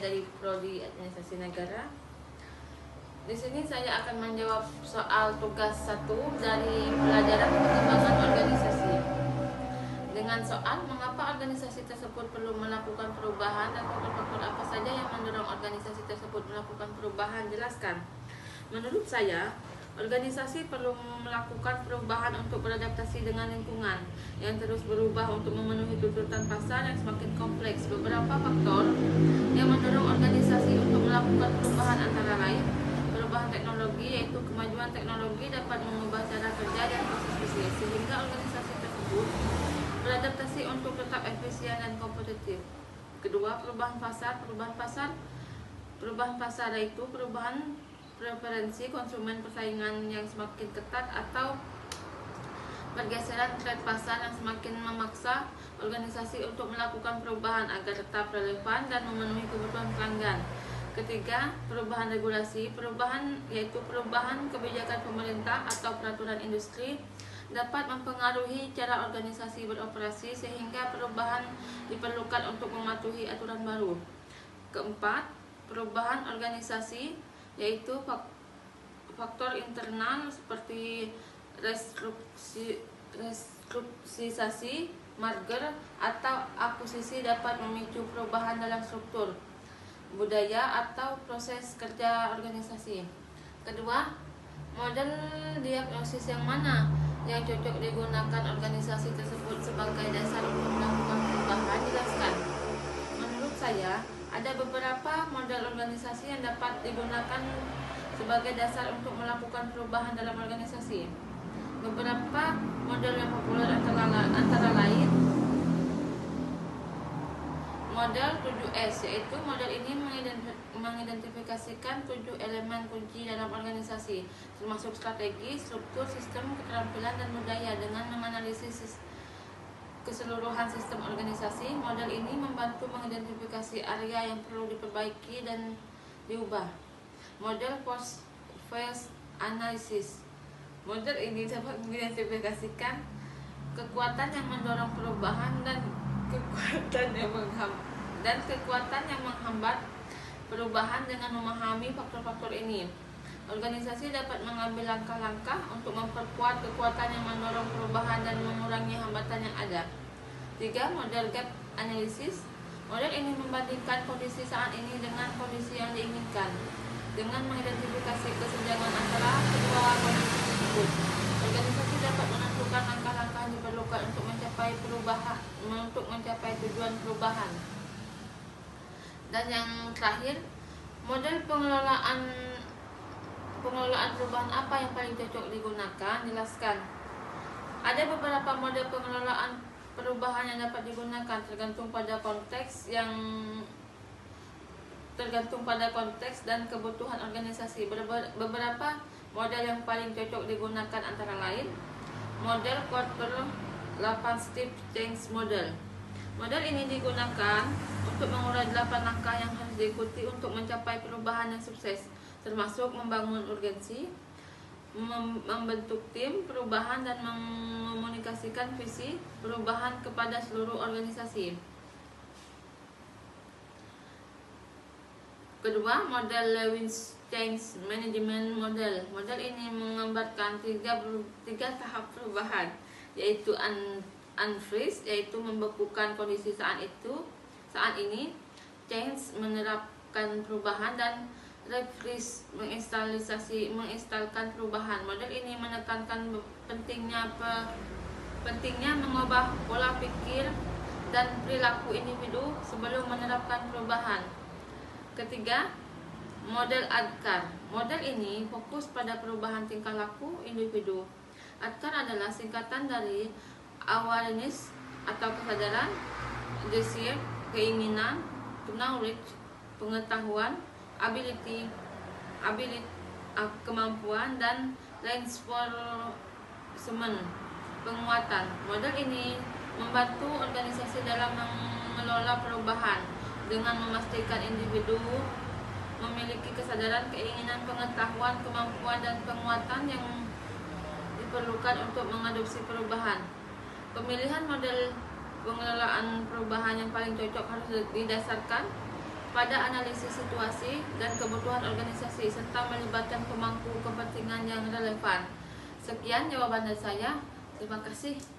dari Prodi Administrasi Negara. Di sini saya akan menjawab soal tugas 1 dari pelajaran pengembangan organisasi. Dengan soal mengapa organisasi tersebut perlu melakukan perubahan dan faktor-faktor apa saja yang mendorong organisasi tersebut melakukan perubahan, jelaskan. Menurut saya, organisasi perlu melakukan perubahan untuk beradaptasi dengan lingkungan yang terus berubah untuk memenuhi tuntutan pasar yang semakin kompleks. Beberapa faktor yang mendorong organisasi untuk melakukan perubahan antara lain perubahan teknologi, yaitu kemajuan teknologi dapat mengubah cara kerja dan proses bisnis sehingga organisasi tersebut beradaptasi untuk tetap efisien dan kompetitif. Kedua, perubahan pasar yaitu perubahan preferensi konsumen, persaingan yang semakin ketat, atau pergeseran tren pasar yang semakin memaksa organisasi untuk melakukan perubahan agar tetap relevan dan memenuhi kebutuhan pelanggan. Ketiga, perubahan regulasi, yaitu perubahan kebijakan pemerintah atau peraturan industri dapat mempengaruhi cara organisasi beroperasi sehingga perubahan diperlukan untuk mematuhi aturan baru. Keempat, perubahan organisasi, yaitu faktor internal seperti restrukturisasi, merger, atau akuisisi dapat memicu perubahan dalam struktur, budaya, atau proses kerja organisasi. Kedua, model diagnosis yang mana yang cocok digunakan organisasi tersebut sebagai dasar untuk melakukan perubahan, jelaskan. Menurut saya, ada beberapa model organisasi yang dapat digunakan sebagai dasar untuk melakukan perubahan dalam organisasi. Beberapa model yang populer antara lain model 7S, yaitu model ini mengidentifikasikan 7 elemen kunci dalam organisasi, termasuk strategi, struktur, sistem, keterampilan, dan budaya dengan menganalisis keseluruhan sistem organisasi. Model ini membantu mengidentifikasi area yang perlu diperbaiki dan diubah. Model post-phase analysis. Model ini dapat mengidentifikasikan kekuatan yang mendorong perubahan dan kekuatan yang menghambat perubahan. Dengan memahami faktor-faktor ini, organisasi dapat mengambil langkah-langkah untuk memperkuat kekuatan yang mendorong perubahan dan mengurangi hambatan yang ada. 3. Model gap analysis. Model ini membandingkan kondisi saat ini dengan kondisi yang diinginkan dengan mengidentifikasi kesenjangan antara kedua kondisi tersebut. Organisasi dapat menentukan langkah-langkah yang diperlukan untuk mencapai tujuan perubahan. Dan yang terakhir, model pengelolaan perubahan apa yang paling cocok digunakan, jelaskan. Ada beberapa model pengelolaan perubahan yang dapat digunakan tergantung pada konteks dan kebutuhan organisasi. Beberapa model yang paling cocok digunakan antara lain model quarter 8 step change model. Model ini digunakan untuk mengurai 8 langkah yang harus diikuti untuk mencapai perubahan yang sukses, termasuk membangun urgensi, membentuk tim perubahan, dan mekomunikasikan visi perubahan kepada seluruh organisasi. Kedua, model Lewis Change Management Model. Model ini menggambarkan tiga tahap perubahan, yaitu unfreeze, yaitu membekukan kondisi saat ini, change, menerapkan perubahan, dan refreeze, menginstalkan perubahan. Model ini menekankan pentingnya mengubah pola pikir dan perilaku individu sebelum menerapkan perubahan. Ketiga, model ADKAR. Model ini fokus pada perubahan tingkah laku individu. ADKAR adalah singkatan dari awareness atau kesadaran, desire, keinginan, knowledge, pengetahuan, ability, kemampuan, dan reinforcement, penguatan. Model ini membantu organisasi dalam mengelola perubahan dengan memastikan individu memiliki kesadaran, keinginan, pengetahuan, kemampuan, dan penguatan yang diperlukan untuk mengadopsi perubahan. Pemilihan model pengelolaan perubahan yang paling cocok harus didasarkan pada analisis situasi dan kebutuhan organisasi serta melibatkan pemangku kepentingan yang relevan. Sekian jawaban dari saya. Terima kasih.